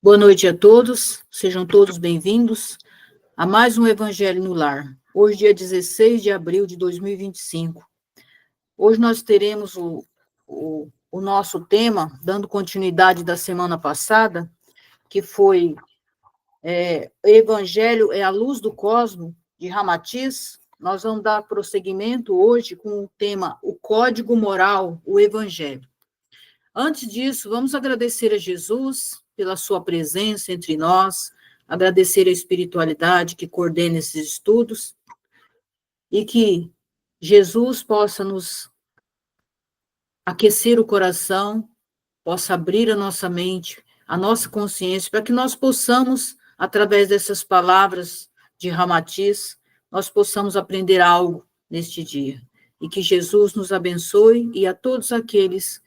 Boa noite a todos, sejam todos bem-vindos a mais um Evangelho no Lar. Hoje, dia 16 de abril de 2025. Hoje nós teremos o nosso tema, dando continuidade da semana passada, que foi Evangelho é a luz do cosmo, de Ramatiz. Nós vamos dar prosseguimento hoje com o tema O Código Moral, o Evangelho. Antes disso, vamos agradecer a Jesus pela sua presença entre nós, agradecer a espiritualidade que coordena esses estudos e que Jesus possa nos aquecer o coração, possa abrir a nossa mente, a nossa consciência, para que nós possamos, através dessas palavras de Ramatiz, nós possamos aprender algo neste dia. E que Jesus nos abençoe e a todos aqueles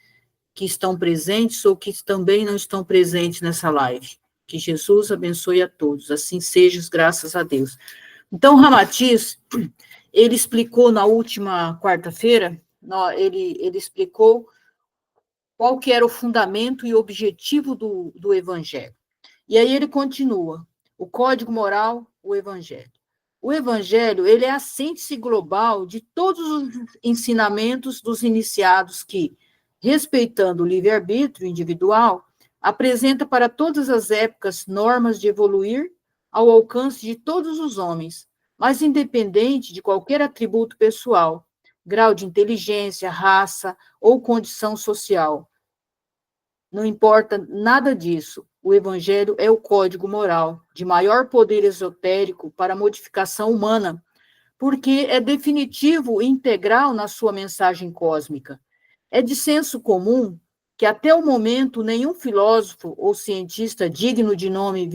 que estão presentes ou que também não estão presentes nessa live. Que Jesus abençoe a todos, assim seja, graças a Deus. Então, Ramatiz, ele explicou na última quarta-feira, ele explicou qual que era o fundamento e objetivo do Evangelho. E aí ele continua, o código moral, o Evangelho. O Evangelho, ele é a síntese global de todos os ensinamentos dos iniciados que, respeitando o livre-arbítrio individual, apresenta para todas as épocas normas de evoluir ao alcance de todos os homens, mas independente de qualquer atributo pessoal, grau de inteligência, raça ou condição social. Não importa nada disso. O Evangelho é o código moral de maior poder esotérico para a modificação humana, porque é definitivo e integral na sua mensagem cósmica. É de senso comum que até o momento nenhum filósofo ou cientista digno de nome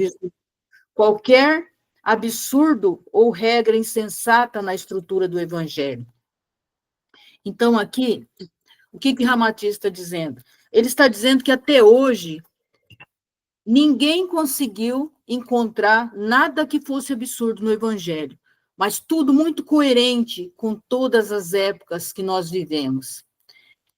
qualquer absurdo ou regra insensata na estrutura do Evangelho. Então, aqui, o que Ramatiz está dizendo? Ele está dizendo que até hoje ninguém conseguiu encontrar nada que fosse absurdo no Evangelho, mas tudo muito coerente com todas as épocas que nós vivemos.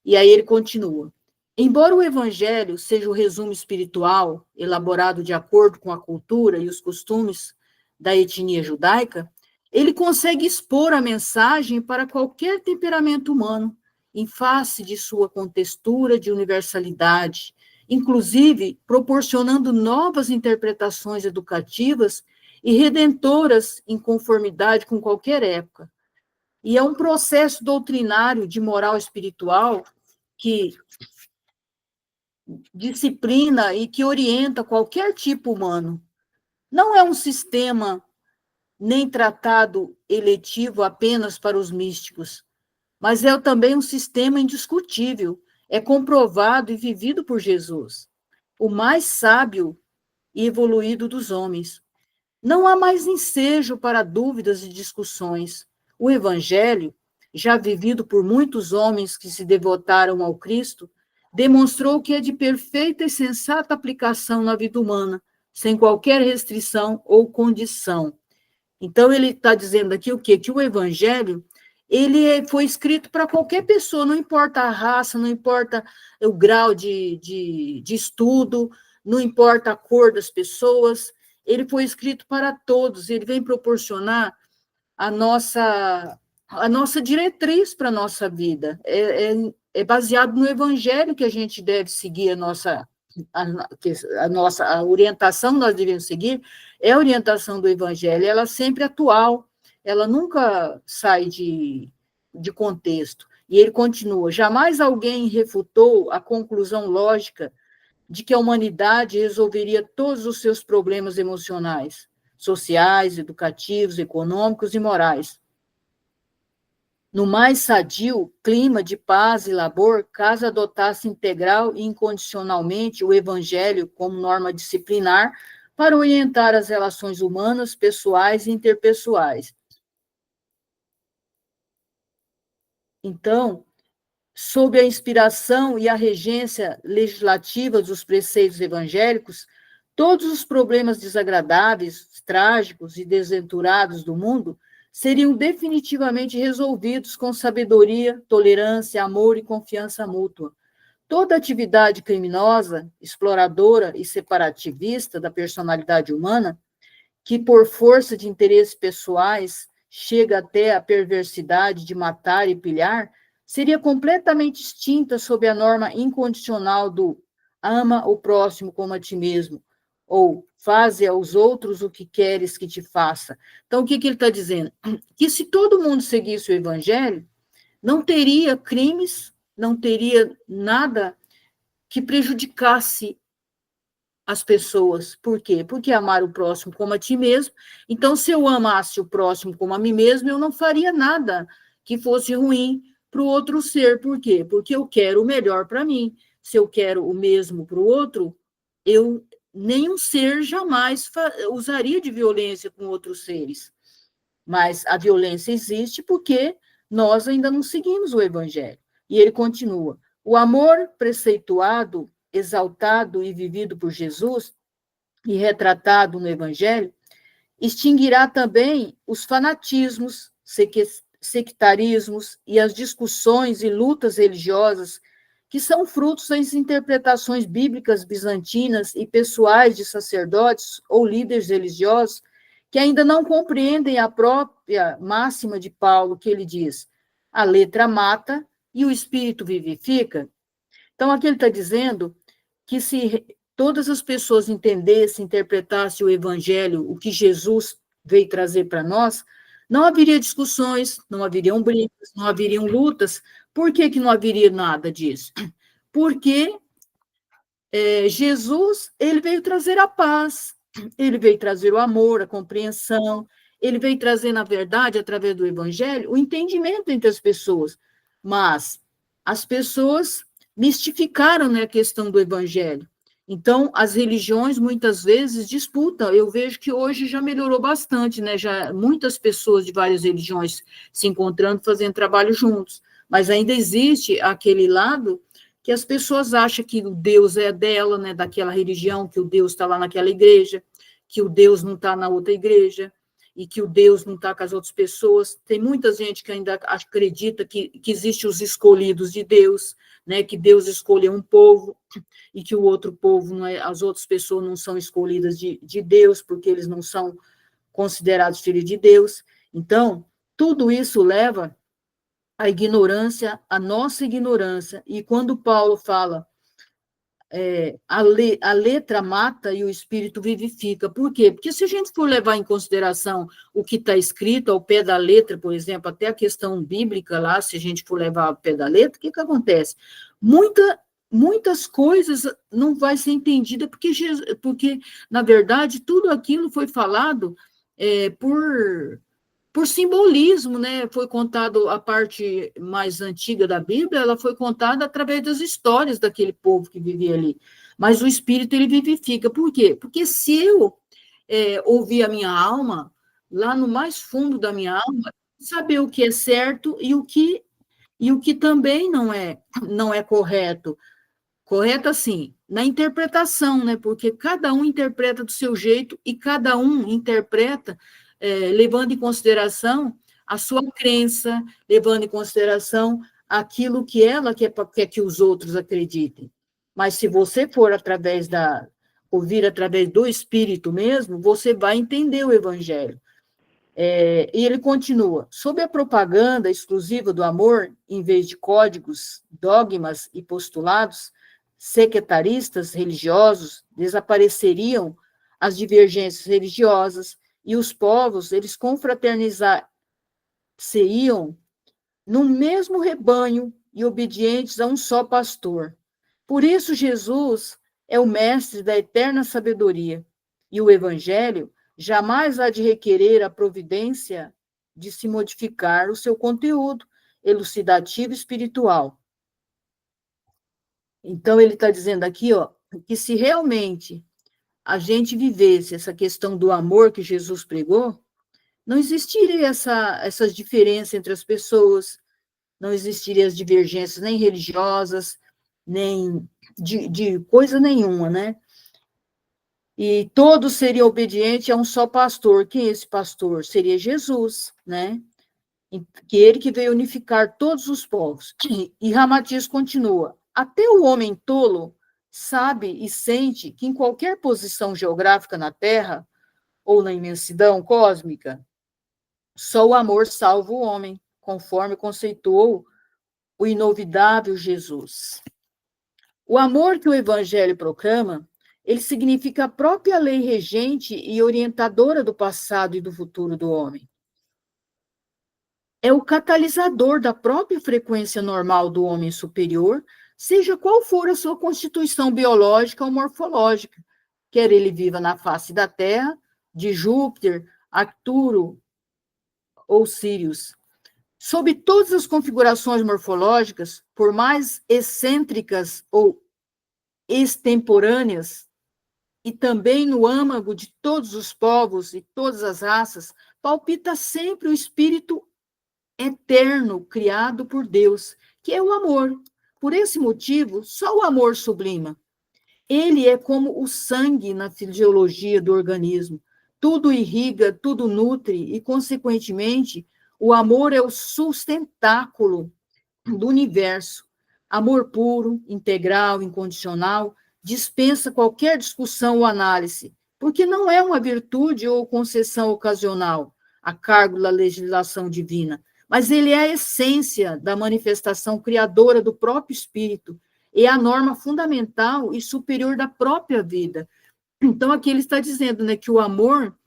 E aí ele continua. Embora o Evangelho seja o resumo espiritual, elaborado de acordo com a cultura e os costumes da etnia judaica, ele consegue expor a mensagem para qualquer temperamento humano, em face de sua contextura de universalidade, inclusive proporcionando novas interpretações educativas e redentoras em conformidade com qualquer época. E é um processo doutrinário de moral espiritual que disciplina e que orienta qualquer tipo humano. Não é um sistema nem tratado eletivo apenas para os místicos, mas é também um sistema indiscutível, é comprovado e vivido por Jesus, o mais sábio e evoluído dos homens. Não há mais ensejo para dúvidas e discussões. O Evangelho, já vivido por muitos homens que se devotaram ao Cristo, demonstrou que é de perfeita e sensata aplicação na vida humana, sem qualquer restrição ou condição. Então, ele está dizendo aqui o quê? Que o Evangelho, ele foi escrito para qualquer pessoa, não importa a raça, não importa o grau de estudo, não importa a cor das pessoas, ele foi escrito para todos, ele vem proporcionar a nossa diretriz para a nossa vida. É baseado no Evangelho que a gente deve seguir a orientação que nós devemos seguir é a orientação do Evangelho, ela é sempre atual, ela nunca sai de contexto. E ele continua, jamais alguém refutou a conclusão lógica de que a humanidade resolveria todos os seus problemas emocionais, sociais, educativos, econômicos e morais no mais sadio clima de paz e labor, caso adotasse integral e incondicionalmente o Evangelho como norma disciplinar para orientar as relações humanas, pessoais e interpessoais. Então, sob a inspiração e a regência legislativa dos preceitos evangélicos, todos os problemas desagradáveis, trágicos e desventurados do mundo seriam definitivamente resolvidos com sabedoria, tolerância, amor e confiança mútua. Toda atividade criminosa, exploradora e separativista da personalidade humana, que por força de interesses pessoais chega até a perversidade de matar e pilhar, seria completamente extinta sob a norma incondicional do ama o próximo como a ti mesmo, ou faze aos outros o que queres que te faça. Então, o que ele está dizendo? Que se todo mundo seguisse o evangelho, não teria crimes, não teria nada que prejudicasse as pessoas. Por quê? Porque amar o próximo como a ti mesmo. Então, se eu amasse o próximo como a mim mesmo, eu não faria nada que fosse ruim para o outro ser. Por quê? Porque eu quero o melhor para mim. Se eu quero o mesmo para o outro, nenhum ser jamais usaria de violência com outros seres. Mas a violência existe porque nós ainda não seguimos o evangelho. E ele continua: o amor preceituado, exaltado e vivido por Jesus e retratado no evangelho extinguirá também os fanatismos, sectarismos e as discussões e lutas religiosas que são frutos das interpretações bíblicas bizantinas e pessoais de sacerdotes ou líderes religiosos que ainda não compreendem a própria máxima de Paulo, que ele diz: a letra mata e o espírito vivifica. Então, aqui ele está dizendo que se todas as pessoas entendessem, interpretassem o evangelho, o que Jesus veio trazer para nós, não haveria discussões, não haveriam brigas, não haveriam lutas. Por que não haveria nada disso? Porque Jesus, ele veio trazer a paz, ele veio trazer o amor, a compreensão, ele veio trazer, na verdade, através do evangelho, o entendimento entre as pessoas. Mas as pessoas mistificaram, né, a questão do evangelho. Então, as religiões muitas vezes disputam. Eu vejo que hoje já melhorou bastante, né? Já muitas pessoas de várias religiões se encontrando, fazendo trabalho juntos. Mas ainda existe aquele lado que as pessoas acham que o Deus é dela, né, daquela religião, que o Deus está lá naquela igreja, que o Deus não está na outra igreja, e que o Deus não está com as outras pessoas. Tem muita gente que ainda acredita que existem os escolhidos de Deus, né, que Deus escolheu um povo, e que o outro povo, não é, as outras pessoas não são escolhidas de Deus, porque eles não são considerados filhos de Deus. Então, tudo isso leva a ignorância, a nossa ignorância. E quando Paulo fala a letra mata e o espírito vivifica. Por quê? Porque se a gente for levar em consideração o que está escrito ao pé da letra, por exemplo, até a questão bíblica lá, se a gente for levar ao pé da letra, o que acontece? Muitas coisas não vai ser entendida porque, na verdade, tudo aquilo foi falado por simbolismo, né? Foi contado a parte mais antiga da Bíblia, ela foi contada através das histórias daquele povo que vivia ali. Mas o Espírito, ele vivifica. Por quê? Porque se eu ouvir a minha alma, lá no mais fundo da minha alma, saber o que é certo e o que também não é correto. Correto, assim, na interpretação, né? Porque cada um interpreta do seu jeito e cada um interpreta levando em consideração a sua crença, levando em consideração aquilo que ela quer que os outros acreditem. Mas se você for ouvir através do Espírito mesmo, você vai entender o Evangelho. E ele continua: sob a propaganda exclusiva do amor, em vez de códigos, dogmas e postulados sectaristas religiosos, desapareceriam as divergências religiosas e os povos, eles confraternizar-se-iam no mesmo rebanho e obedientes a um só pastor. Por isso, Jesus é o mestre da eterna sabedoria, e o evangelho jamais há de requerer a providência de se modificar o seu conteúdo elucidativo espiritual. Então, ele está dizendo aqui, ó, que se realmente a gente vivesse essa questão do amor que Jesus pregou, não existiria essas diferenças entre as pessoas, não existiriam as divergências nem religiosas, nem de coisa nenhuma, né? E todos seriam obedientes a um só pastor. Quem é esse pastor? Seria Jesus, né? Que ele que veio unificar todos os povos. E Ramatiz continua: Até o homem tolo sabe e sente que em qualquer posição geográfica na Terra ou na imensidão cósmica, só o amor salva o homem, conforme conceituou o inovidável Jesus. O amor que o Evangelho proclama, ele significa a própria lei regente e orientadora do passado e do futuro do homem. É o catalisador da própria frequência normal do homem superior, seja qual for a sua constituição biológica ou morfológica, quer ele viva na face da Terra, de Júpiter, Arcturo ou Sírius. Sob todas as configurações morfológicas, por mais excêntricas ou extemporâneas, e também no âmago de todos os povos e todas as raças, palpita sempre o espírito eterno criado por Deus, que é o amor. Por esse motivo, só o amor sublima. Ele é como o sangue na fisiologia do organismo. Tudo irriga, tudo nutre e, consequentemente, o amor é o sustentáculo do universo. Amor puro, integral, incondicional, dispensa qualquer discussão ou análise, porque não é uma virtude ou concessão ocasional, a cargo da legislação divina, mas ele é a essência da manifestação criadora do próprio espírito, é a norma fundamental e superior da própria vida. Então, aqui ele está dizendo, né, que o amor,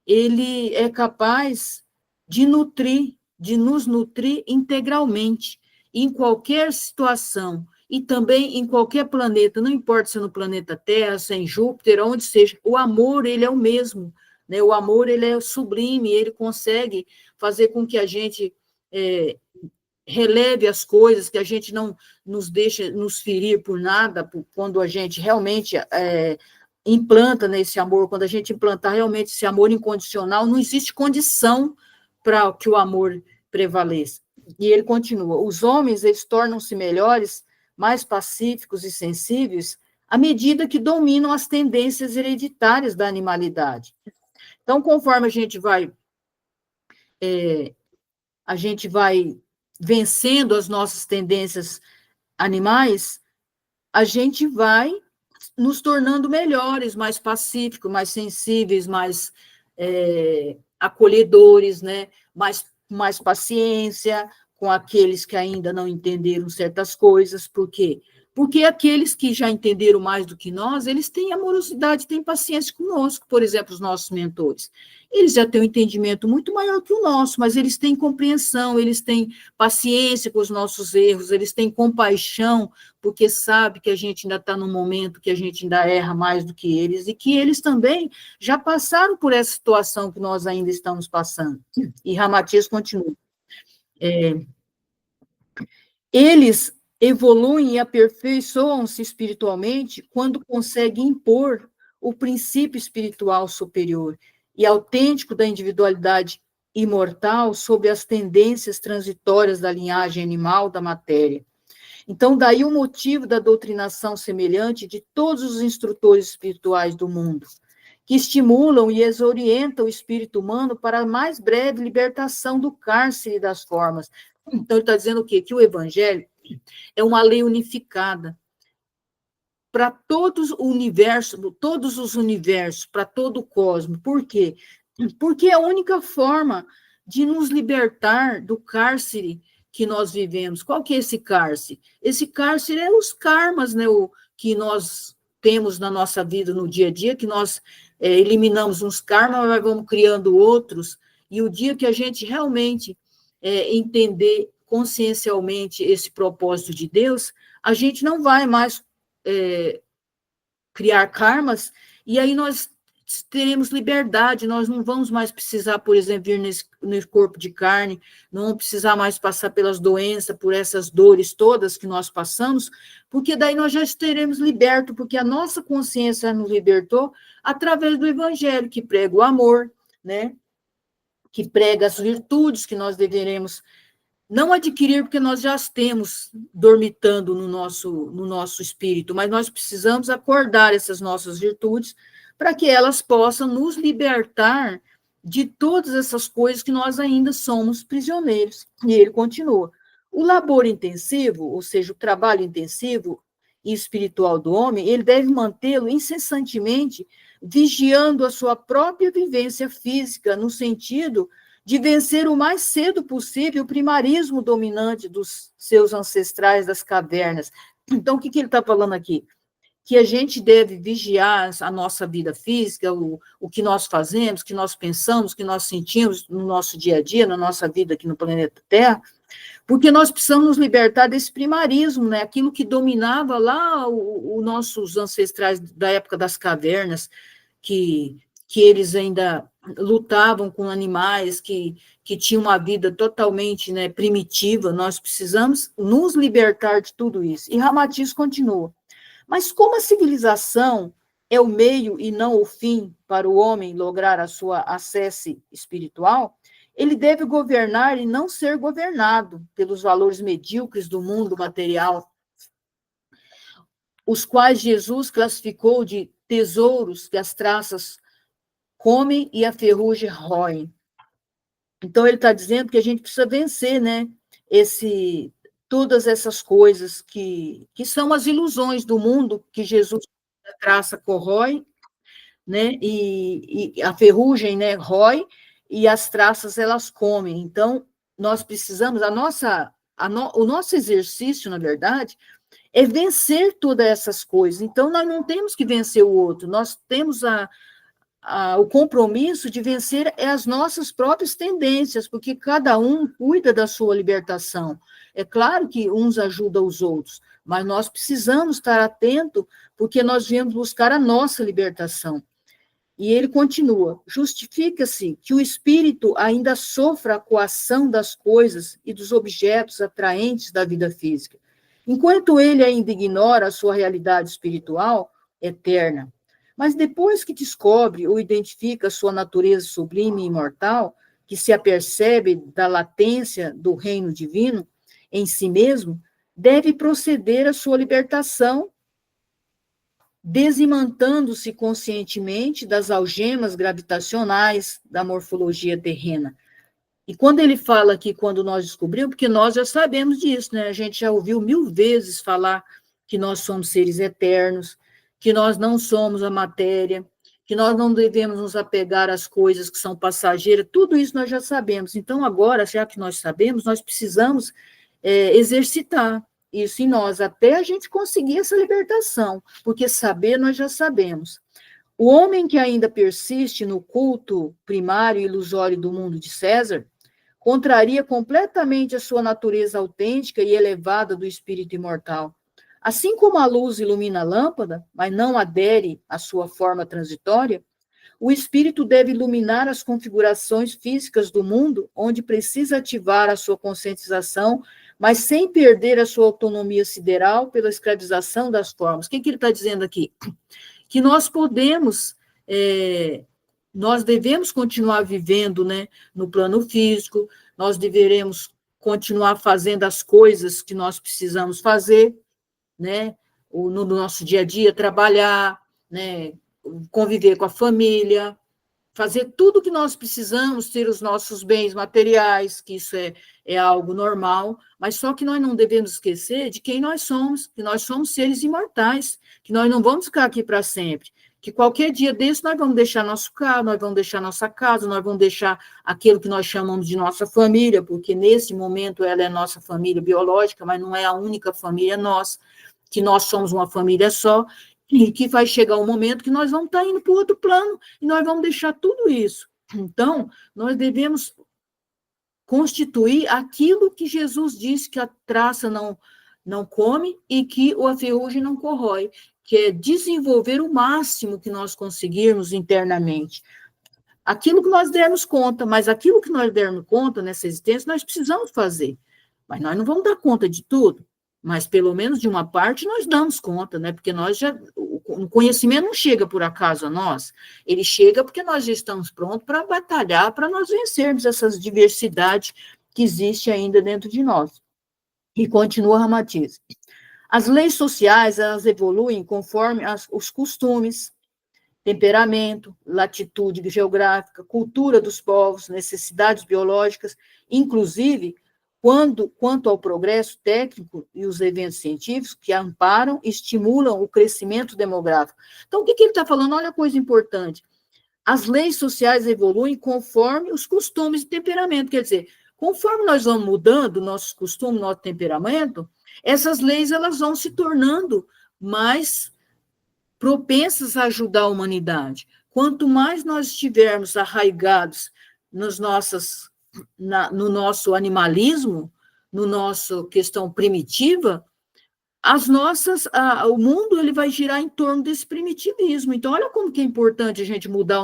ele é capaz de nutrir, de nos nutrir integralmente, em qualquer situação, e também em qualquer planeta, não importa se é no planeta Terra, se é em Júpiter, onde seja, o amor, ele é o mesmo, né? O amor, ele é sublime, ele consegue fazer com que a gente releve as coisas, que a gente não nos deixe nos ferir por nada, quando a gente realmente implanta nesse amor, quando a gente implantar realmente esse amor incondicional, não existe condição para que o amor prevaleça. E ele continua, os homens, eles tornam-se melhores, mais pacíficos e sensíveis, à medida que dominam as tendências hereditárias da animalidade. Então, conforme a gente vai vencendo as nossas tendências animais, a gente vai nos tornando melhores, mais pacíficos, mais sensíveis, mais acolhedores, né? Mais paciência com aqueles que ainda não entenderam certas coisas. Por quê? Porque aqueles que já entenderam mais do que nós, eles têm amorosidade, têm paciência conosco, por exemplo, os nossos mentores. Eles já têm um entendimento muito maior que o nosso, mas eles têm compreensão, eles têm paciência com os nossos erros, eles têm compaixão, porque sabe que a gente ainda está num momento que a gente ainda erra mais do que eles, e que eles também já passaram por essa situação que nós ainda estamos passando. E Ramatiz continua. Eles evoluem e aperfeiçoam-se espiritualmente quando conseguem impor o princípio espiritual superior e autêntico da individualidade imortal sobre as tendências transitórias da linhagem animal da matéria. Então, daí o motivo da doutrinação semelhante de todos os instrutores espirituais do mundo, que estimulam e exorientam o espírito humano para a mais breve libertação do cárcere das formas. Então, ele está dizendo o quê? Que o evangelho é uma lei unificada para todos os universos, para todo o cosmos. Por quê? Porque é a única forma de nos libertar do cárcere que nós vivemos. Qual que é esse cárcere? Esse cárcere é os karmas, né, que nós temos na nossa vida no dia a dia, que nós eliminamos uns karmas, mas vamos criando outros, e o dia que a gente realmente entender consciencialmente esse propósito de Deus, a gente não vai mais criar karmas, e aí nós teremos liberdade, nós não vamos mais precisar, por exemplo, vir nesse corpo de carne, não vamos precisar mais passar pelas doenças, por essas dores todas que nós passamos, porque daí nós já estaremos libertos, porque a nossa consciência nos libertou através do evangelho, que prega o amor, né? Que prega as virtudes que nós deveremos não adquirir, porque nós já as temos dormitando no nosso espírito, mas nós precisamos acordar essas nossas virtudes para que elas possam nos libertar de todas essas coisas que nós ainda somos prisioneiros. E ele continua. O labor intensivo, ou seja, o trabalho intensivo e espiritual do homem, ele deve mantê-lo incessantemente vigiando a sua própria vivência física, no sentido de vencer o mais cedo possível o primarismo dominante dos seus ancestrais das cavernas. Então, o que ele está falando aqui? Que a gente deve vigiar a nossa vida física, o que nós fazemos, o que nós pensamos, o que nós sentimos no nosso dia a dia, na nossa vida aqui no planeta Terra, porque nós precisamos nos libertar desse primarismo, né? Aquilo que dominava lá os nossos ancestrais da época das cavernas, que eles ainda lutavam com animais, que tinham uma vida totalmente, né, primitiva. Nós precisamos nos libertar de tudo isso. E Ramatiz continua. Mas como a civilização é o meio e não o fim para o homem lograr a sua acesse espiritual, ele deve governar e não ser governado pelos valores medíocres do mundo material, os quais Jesus classificou de tesouros que as traças comem e a ferrugem roem. Então, ele está dizendo que a gente precisa vencer, né, todas essas coisas que são as ilusões do mundo, que Jesus, a traça corrói, né, e a ferrugem, né, rói, e as traças, elas comem. Então, nós precisamos, o nosso exercício, na verdade, é vencer todas essas coisas. Então, nós não temos que vencer o outro, nós temos o compromisso de vencer as nossas próprias tendências, porque cada um cuida da sua libertação. É claro que uns ajudam os outros, mas nós precisamos estar atentos, porque nós viemos buscar a nossa libertação. E ele continua: justifica-se que o espírito ainda sofra a coação das coisas e dos objetos atraentes da vida física, enquanto ele ainda ignora a sua realidade espiritual eterna. Mas depois que descobre ou identifica a sua natureza sublime e imortal, que se apercebe da latência do reino divino em si mesmo, deve proceder à sua libertação, desimantando-se conscientemente das algemas gravitacionais da morfologia terrena. E quando ele fala aqui, quando nós descobrimos, porque nós já sabemos disso, né? A gente já ouviu 1000 vezes falar que nós somos seres eternos, que nós não somos a matéria, que nós não devemos nos apegar às coisas que são passageiras, tudo isso nós já sabemos. Então, agora, já que nós sabemos, nós precisamos exercitar isso em nós, até a gente conseguir essa libertação, porque saber nós já sabemos. O homem que ainda persiste no culto primário e ilusório do mundo de César contraria completamente a sua natureza autêntica e elevada do espírito imortal. Assim como a luz ilumina a lâmpada, mas não adere à sua forma transitória, o espírito deve iluminar as configurações físicas do mundo, onde precisa ativar a sua conscientização, mas sem perder a sua autonomia sideral pela escravização das formas. O que ele está dizendo aqui? Que nós podemos, nós devemos continuar vivendo, né, no plano físico, nós deveremos continuar fazendo as coisas que nós precisamos fazer, né, no nosso dia a dia, trabalhar, né, conviver com a família, fazer tudo o que nós precisamos, ter os nossos bens materiais, que isso é algo normal, mas só que nós não devemos esquecer de quem nós somos, que nós somos seres imortais, que nós não vamos ficar aqui para sempre, que qualquer dia desse nós vamos deixar nosso carro, nós vamos deixar nossa casa, nós vamos deixar aquilo que nós chamamos de nossa família, porque nesse momento ela é nossa família biológica, mas não é a única família nossa, que nós somos uma família só, e que vai chegar um momento que nós vamos estar indo para o outro plano, e nós vamos deixar tudo isso. Então, nós devemos constituir aquilo que Jesus disse que a traça não come e que a ferrugem não corrói, que é desenvolver o máximo que nós conseguirmos internamente. Aquilo que nós dermos conta, mas aquilo que nós dermos conta nessa existência, nós precisamos fazer. Mas nós não vamos dar conta de tudo, mas pelo menos de uma parte nós damos conta, né? Porque o conhecimento não chega por acaso a nós, ele chega porque nós já estamos prontos para batalhar, para nós vencermos essas diversidades que existe ainda dentro de nós. E continua Ramatiz. As leis sociais, elas evoluem conforme os costumes, temperamento, latitude geográfica, cultura dos povos, necessidades biológicas, inclusive quanto ao progresso técnico e os eventos científicos que amparam e estimulam o crescimento demográfico. Então, o que ele está falando? Olha a coisa importante. As leis sociais evoluem conforme os costumes e temperamento. Quer dizer, conforme nós vamos mudando nossos costumes, nosso temperamento, essas leis elas vão se tornando mais propensas a ajudar a humanidade. Quanto mais nós estivermos arraigados no nosso animalismo, no nosso questão primitiva, o mundo ele vai girar em torno desse primitivismo. Então, olha como que é importante a gente mudar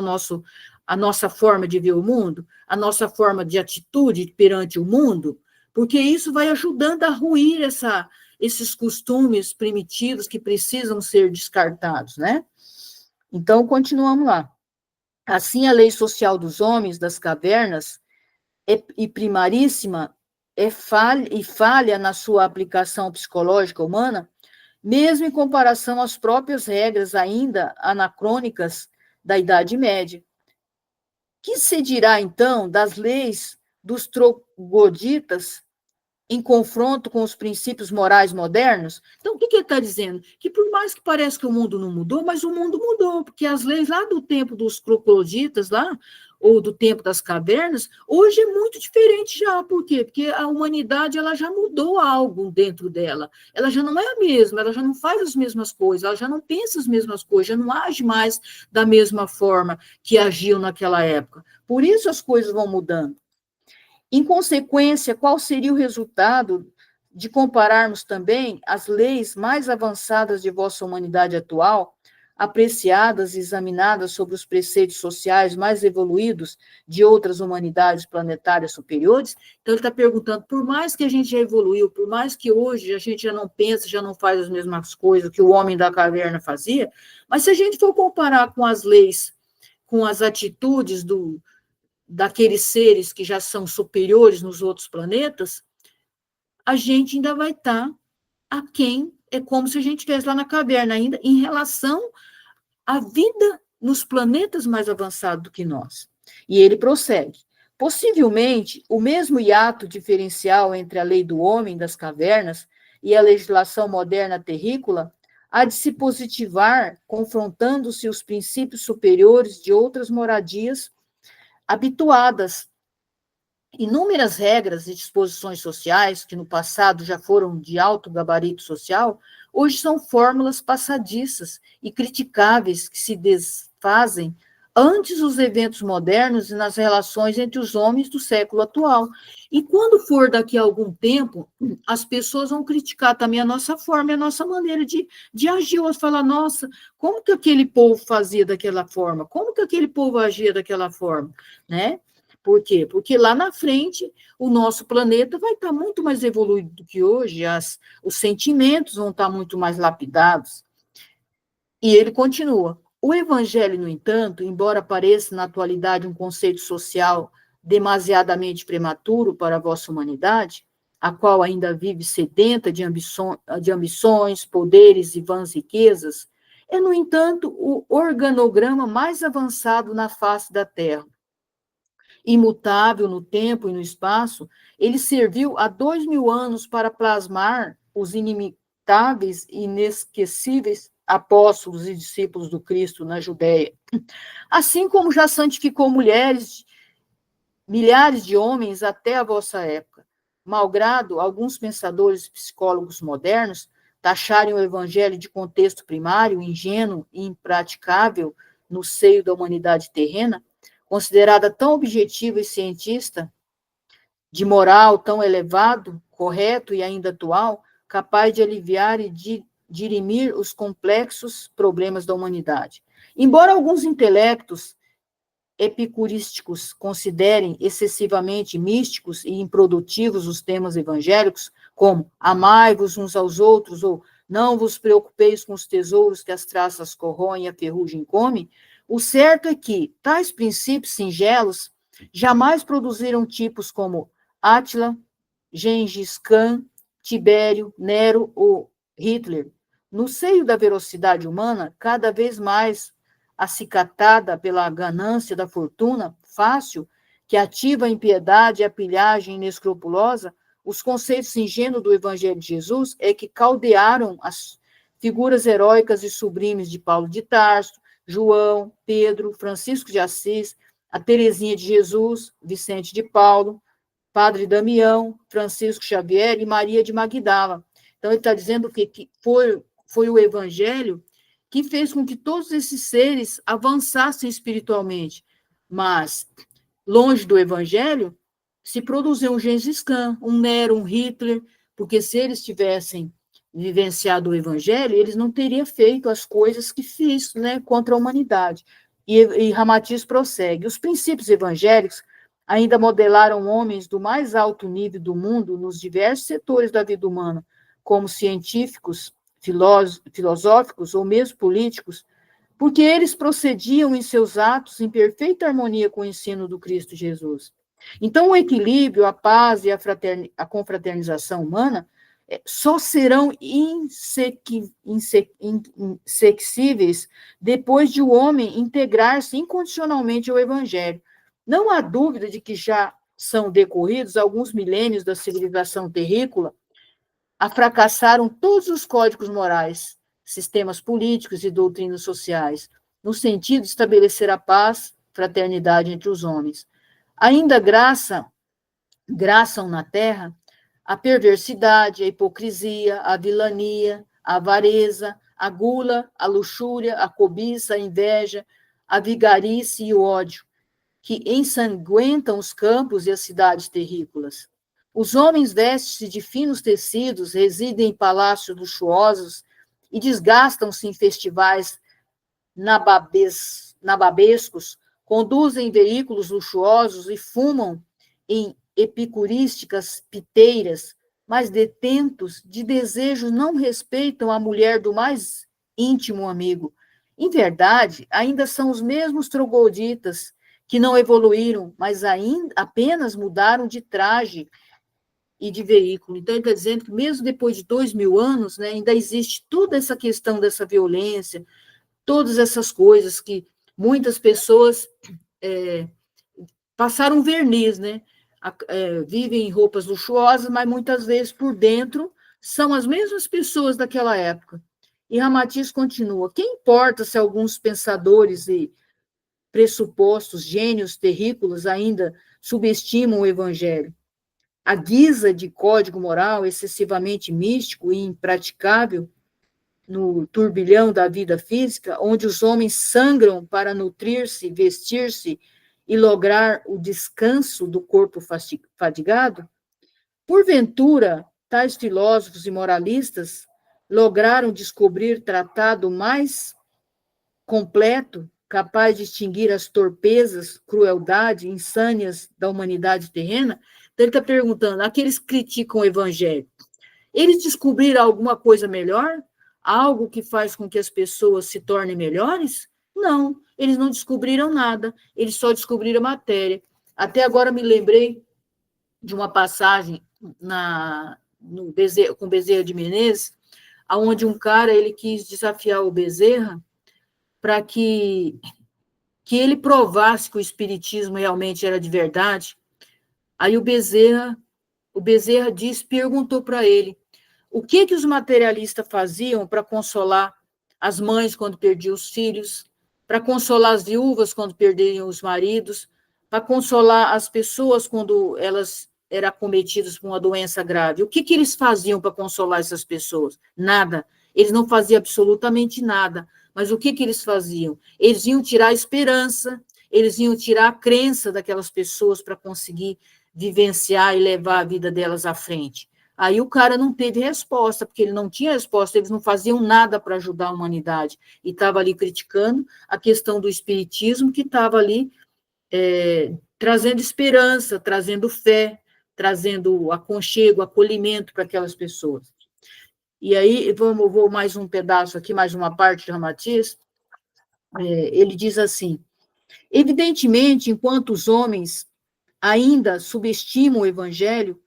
a nossa forma de ver o mundo, a nossa forma de atitude perante o mundo, porque isso vai ajudando a ruir esses costumes primitivos que precisam ser descartados, né? Então, continuamos lá. Assim, a lei social dos homens das cavernas e primaríssima falha na sua aplicação psicológica humana, mesmo em comparação às próprias regras ainda anacrônicas da Idade Média. Que se dirá, então, das leis dos trogloditas em confronto com os princípios morais modernos? Então, o que ele está dizendo? Que por mais que pareça que o mundo não mudou, mas o mundo mudou, porque as leis lá do tempo dos trogloditas, lá, ou do tempo das cavernas, hoje é muito diferente já. Por quê? Porque a humanidade ela já mudou algo dentro dela. Ela já não é a mesma, ela já não faz as mesmas coisas, ela já não pensa as mesmas coisas, já não age mais da mesma forma que agiu naquela época. Por isso as coisas vão mudando. Em consequência, qual seria o resultado de compararmos também as leis mais avançadas de vossa humanidade atual, apreciadas e examinadas sobre os preceitos sociais mais evoluídos de outras humanidades planetárias superiores? Então, ele está perguntando, por mais que a gente já evoluiu, por mais que hoje a gente já não pensa, já não faz as mesmas coisas que o homem da caverna fazia, mas se a gente for comparar com as leis, com as atitudes daqueles seres que já são superiores nos outros planetas, a gente ainda vai estar aquém, é como se a gente estivesse lá na caverna ainda, em relação à vida nos planetas mais avançados do que nós. E ele prossegue. Possivelmente, o mesmo hiato diferencial entre a lei do homem das cavernas e a legislação moderna terrícola há de se positivar, confrontando-se os princípios superiores de outras moradias habituadas. Inúmeras regras e disposições sociais, que no passado já foram de alto gabarito social, hoje são fórmulas passadiças e criticáveis que se desfazem antes dos eventos modernos e nas relações entre os homens do século atual. E quando for daqui a algum tempo, as pessoas vão criticar também a nossa forma e a nossa maneira de agir, ou falar, nossa, como que aquele povo fazia daquela forma? Como que aquele povo agia daquela forma? Né? Por quê? Porque lá na frente o nosso planeta vai estar muito mais evoluído do que hoje, os sentimentos vão estar muito mais lapidados. E ele continua. O evangelho, no entanto, embora pareça na atualidade um conceito social demasiadamente prematuro para a vossa humanidade, a qual ainda vive sedenta de ambições, poderes e vãs riquezas, é, no entanto, o organograma mais avançado na face da Terra. Imutável no tempo e no espaço, ele serviu há 2000 anos para plasmar os inimitáveis e inesquecíveis apóstolos e discípulos do Cristo na Judéia. Assim como já santificou milhares de homens até a vossa época. Malgrado alguns pensadores e psicólogos modernos taxarem o evangelho de contexto primário, ingênuo e impraticável no seio da humanidade terrena, considerada tão objetiva e cientista, de moral tão elevado, correto e ainda atual, capaz de aliviar e de dirimir os complexos problemas da humanidade. Embora alguns intelectos epicurísticos considerem excessivamente místicos e improdutivos os temas evangélicos, como amai-vos uns aos outros, ou não vos preocupeis com os tesouros que as traças corroem e a ferrugem come, o certo é que tais princípios singelos jamais produziram tipos como Átila, Gengis Khan, Tibério, Nero ou Hitler. No seio da velocidade humana, cada vez mais acicatada pela ganância da fortuna fácil, que ativa a impiedade e a pilhagem inescrupulosa, os conceitos ingênuos do Evangelho de Jesus é que caldearam as figuras heróicas e sublimes de Paulo de Tarso, João, Pedro, Francisco de Assis, a Teresinha de Jesus, Vicente de Paulo, Padre Damião, Francisco Xavier e Maria de Magdala. Então, ele está dizendo que foi o Evangelho que fez com que todos esses seres avançassem espiritualmente. Mas, longe do Evangelho, se produziu um Gengis Khan, um Nero, um Hitler, porque se eles tivessem vivenciado o Evangelho, eles não teriam feito as coisas que fiz, né, contra a humanidade. E Ramatiz prossegue. Os princípios evangélicos ainda modelaram homens do mais alto nível do mundo nos diversos setores da vida humana, como científicos, filosóficos ou mesmo políticos, porque eles procediam em seus atos em perfeita harmonia com o ensino do Cristo Jesus. Então, o equilíbrio, a paz e a confraternização humana só serão insexíveis depois de o homem integrar-se incondicionalmente ao Evangelho. Não há dúvida de que já são decorridos alguns milênios da civilização terrícola, fracassaram todos os códigos morais, sistemas políticos e doutrinas sociais, no sentido de estabelecer a paz, fraternidade entre os homens. Ainda graçam na terra a perversidade, a hipocrisia, a vilania, a avareza, a gula, a luxúria, a cobiça, a inveja, a vigarice e o ódio, que ensanguentam os campos e as cidades terrícolas. Os homens vestem-se de finos tecidos, residem em palácios luxuosos e desgastam-se em festivais nababescos, conduzem veículos luxuosos e fumam em epicurísticas piteiras, mas detentos de desejos não respeitam a mulher do mais íntimo amigo. Em verdade, ainda são os mesmos trogloditas que não evoluíram, mas ainda apenas mudaram de traje e de veículo. Então, ele está dizendo que mesmo depois de 2000 anos, né, ainda existe toda essa questão dessa violência, todas essas coisas que muitas pessoas passaram verniz, né? Vivem em roupas luxuosas, mas muitas vezes por dentro são as mesmas pessoas daquela época. E Ramatiz continua: quem importa se alguns pensadores e pressupostos gênios terrícolas ainda subestimam o Evangelho? A guisa de código moral excessivamente místico e impraticável no turbilhão da vida física, onde os homens sangram para nutrir-se, vestir-se e lograr o descanso do corpo fadigado? Porventura, tais filósofos e moralistas lograram descobrir tratado mais completo, capaz de extinguir as torpezas, crueldade, insânias da humanidade terrena? Então, ele está perguntando, aqueles que criticam o Evangelho, eles descobriram alguma coisa melhor? Algo que faz com que as pessoas se tornem melhores? Não, eles não descobriram nada, eles só descobriram matéria. Até agora me lembrei de uma passagem com Bezerra de Menezes, onde um cara ele quis desafiar o Bezerra para que ele provasse que o espiritismo realmente era de verdade. Aí o Bezerra perguntou para ele o que os materialistas faziam para consolar as mães quando perdiam os filhos, para consolar as viúvas quando perdiam os maridos, para consolar as pessoas quando elas eram acometidas por uma doença grave. O que eles faziam para consolar essas pessoas? Nada. Eles não faziam absolutamente nada. Mas o que eles faziam? Eles iam tirar a esperança, eles iam tirar a crença daquelas pessoas para conseguir vivenciar e levar a vida delas à frente. Aí o cara não teve resposta, porque ele não tinha resposta, eles não faziam nada para ajudar a humanidade. E estava ali criticando a questão do espiritismo, que estava ali trazendo esperança, trazendo fé, trazendo aconchego, acolhimento para aquelas pessoas. E aí, vou mais um pedaço aqui, mais uma parte de Ramatiz. Ele diz assim: evidentemente, enquanto os homens ainda subestimam o Evangelho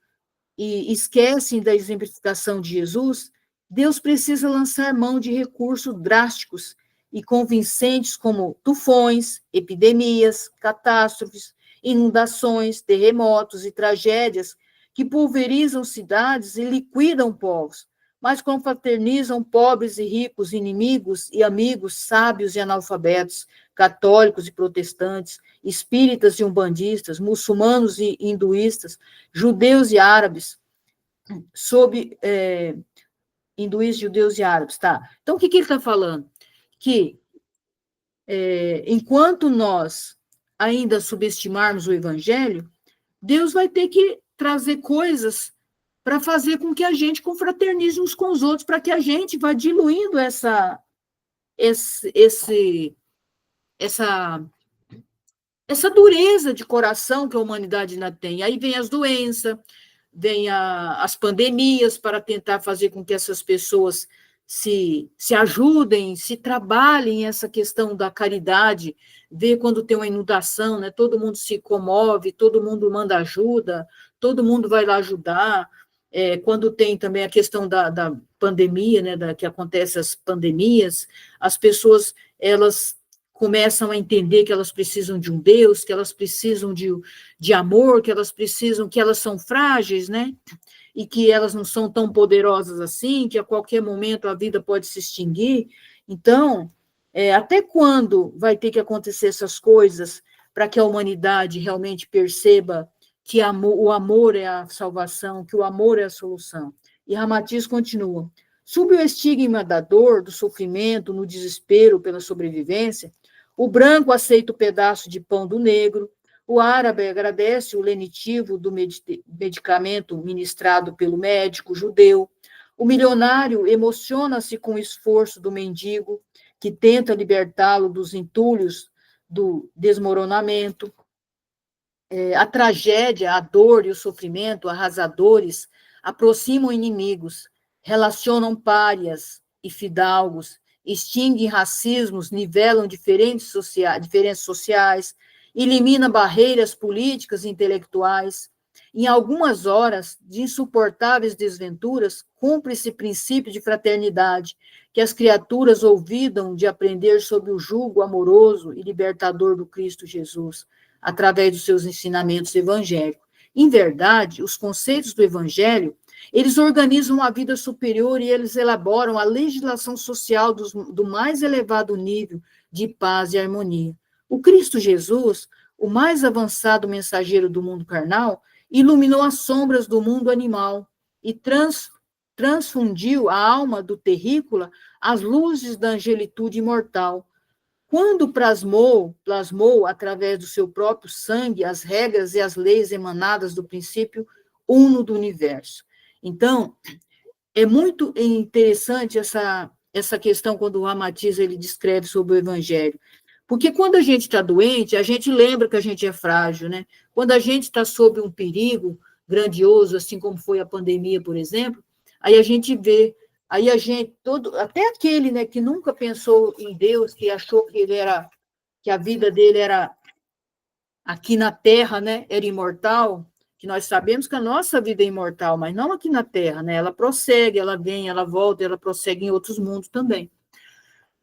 e esquecem da exemplificação de Jesus, Deus precisa lançar mão de recursos drásticos e convincentes como tufões, epidemias, catástrofes, inundações, terremotos e tragédias que pulverizam cidades e liquidam povos, mas confraternizam pobres e ricos, inimigos e amigos, sábios e analfabetos, católicos e protestantes, espíritas e umbandistas, muçulmanos e hinduístas, judeus e árabes, hinduístas, judeus e árabes, tá? Então, o que ele está falando? Que, enquanto nós ainda subestimarmos o evangelho, Deus vai ter que trazer coisas para fazer com que a gente confraternize uns com os outros, para que a gente vá diluindo essa dureza de coração que a humanidade ainda tem. Aí vem as doenças, vem as pandemias para tentar fazer com que essas pessoas se ajudem, se trabalhem essa questão da caridade, ver quando tem uma inundação, né? Todo mundo se comove, todo mundo manda ajuda, todo mundo vai lá ajudar. Quando tem também a questão da pandemia, né? Que acontece as pandemias, as pessoas elas começam a entender que elas precisam de um Deus, que elas precisam de amor, que elas são frágeis, né? E que elas não são tão poderosas assim, que a qualquer momento a vida pode se extinguir. Então, até quando vai ter que acontecer essas coisas para que a humanidade realmente perceba que o amor é a salvação, que o amor é a solução? E Ramatiz continua: sob o estigma da dor, do sofrimento, no desespero pela sobrevivência, o branco aceita o pedaço de pão do negro, o árabe agradece o lenitivo do medicamento ministrado pelo médico judeu, o milionário emociona-se com o esforço do mendigo, que tenta libertá-lo dos entulhos do desmoronamento. A tragédia, a dor e o sofrimento arrasadores aproximam inimigos, relacionam párias e fidalgos, extinguem racismos, nivelam diferenças sociais, elimina barreiras políticas e intelectuais. Em algumas horas de insuportáveis desventuras, cumpre esse princípio de fraternidade, que as criaturas olvidam de aprender sob o jugo amoroso e libertador do Cristo Jesus, através dos seus ensinamentos evangélicos. Em verdade, os conceitos do evangelho, eles organizam uma vida superior e eles elaboram a legislação social do mais elevado nível de paz e harmonia. O Cristo Jesus, o mais avançado mensageiro do mundo carnal, iluminou as sombras do mundo animal e transfundiu a alma do terrícola às luzes da angelitude imortal. Quando plasmou, através do seu próprio sangue, as regras e as leis emanadas do princípio uno do universo. Então, é muito interessante essa questão quando o Ramatiz ele descreve sobre o evangelho. Porque quando a gente está doente, a gente lembra que a gente é frágil, né? Quando a gente está sob um perigo grandioso, assim como foi a pandemia, por exemplo, aí a gente vê, aí a gente, até aquele, né, que nunca pensou em Deus, que achou que a vida dele era aqui na Terra, né, era imortal, que nós sabemos que a nossa vida é imortal, mas não aqui na Terra, né? Ela prossegue, ela vem, ela volta, ela prossegue em outros mundos também.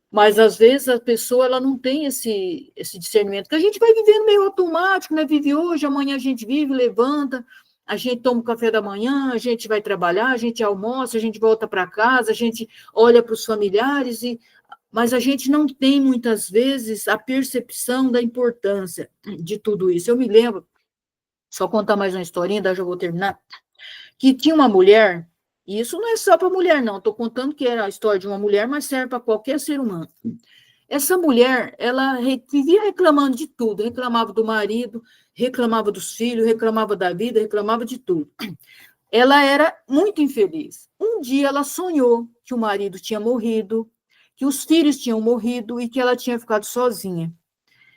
Mas, às vezes, a pessoa ela não tem esse discernimento, que a gente vai vivendo meio automático, né? Vive hoje, amanhã a gente vive, levanta, a gente toma o café da manhã, a gente vai trabalhar, a gente almoça, a gente volta para casa, a gente olha para os familiares, mas a gente não tem, muitas vezes, a percepção da importância de tudo isso. Eu me lembro, só contar mais uma historinha, daí já vou terminar, que tinha uma mulher. E isso não é só para mulher, não. Estou contando que era a história de uma mulher, mas serve para qualquer ser humano. Essa mulher, ela vivia reclamando de tudo. Reclamava do marido, reclamava dos filhos, reclamava da vida, reclamava de tudo. Ela era muito infeliz. Um dia ela sonhou que o marido tinha morrido, que os filhos tinham morrido e que ela tinha ficado sozinha.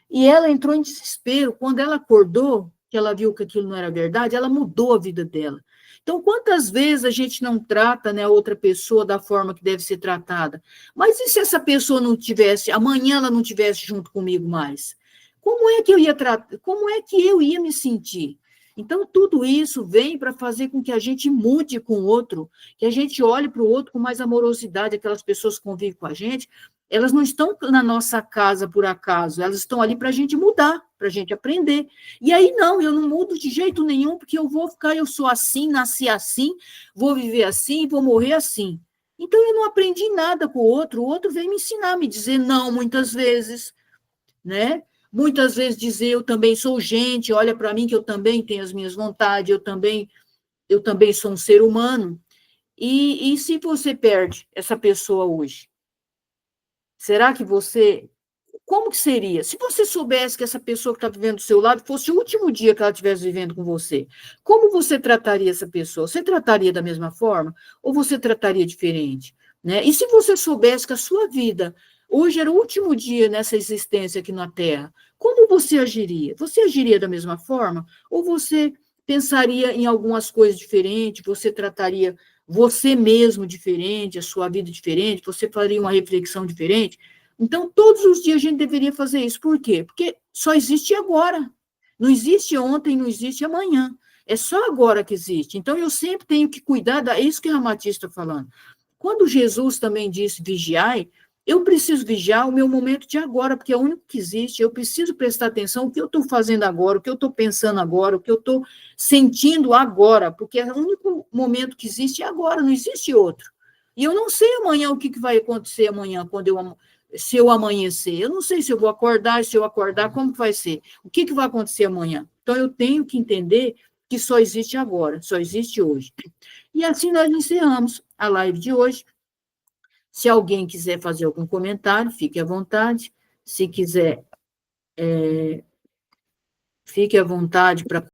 E ela entrou em desespero. Quando ela acordou, que ela viu que aquilo não era verdade, ela mudou a vida dela. Então, quantas vezes a gente não trata, né, a outra pessoa da forma que deve ser tratada? Mas e se essa pessoa não tivesse, amanhã ela não tivesse junto comigo mais? Como é que eu ia tratar? Como é que eu ia me sentir? Então, tudo isso vem para fazer com que a gente mude com o outro, que a gente olhe para o outro com mais amorosidade, aquelas pessoas que convivem com a gente, elas não estão na nossa casa por acaso, elas estão ali para a gente mudar, para a gente aprender. E aí, não, eu não mudo de jeito nenhum, porque eu vou ficar, eu sou assim, nasci assim, vou viver assim, vou morrer assim. Então, eu não aprendi nada com o outro veio me ensinar, me dizer não muitas vezes, né? Muitas vezes dizer, eu também sou gente, olha para mim que eu também tenho as minhas vontades, eu também sou um ser humano. E se você perde essa pessoa hoje? Será que você... Como que seria? Se você soubesse que essa pessoa que está vivendo do seu lado fosse o último dia que ela estivesse vivendo com você, como você trataria essa pessoa? Você trataria da mesma forma ou você trataria diferente? Né? E se você soubesse que a sua vida hoje era o último dia nessa existência aqui na Terra, como você agiria? Você agiria da mesma forma ou você pensaria em algumas coisas diferentes? Você trataria você mesmo diferente, a sua vida diferente? Você faria uma reflexão diferente? Então, todos os dias a gente deveria fazer isso. Por quê? Porque só existe agora. Não existe ontem, não existe amanhã. É só agora que existe. Então, eu sempre tenho que cuidar, é isso que a Ramatiz está falando. Quando Jesus também disse vigiai, eu preciso vigiar o meu momento de agora, porque é o único que existe. Eu preciso prestar atenção no que eu estou fazendo agora, o que eu estou pensando agora, o que eu estou sentindo agora, porque é o único momento que existe é agora, não existe outro. E eu não sei amanhã o que vai acontecer amanhã, se eu amanhecer. Eu não sei se eu vou acordar, se eu acordar, como que vai ser? O que vai acontecer amanhã? Então, eu tenho que entender que só existe agora, só existe hoje. E assim nós encerramos a live de hoje. Se alguém quiser fazer algum comentário, fique à vontade. Se quiser, fique à vontade para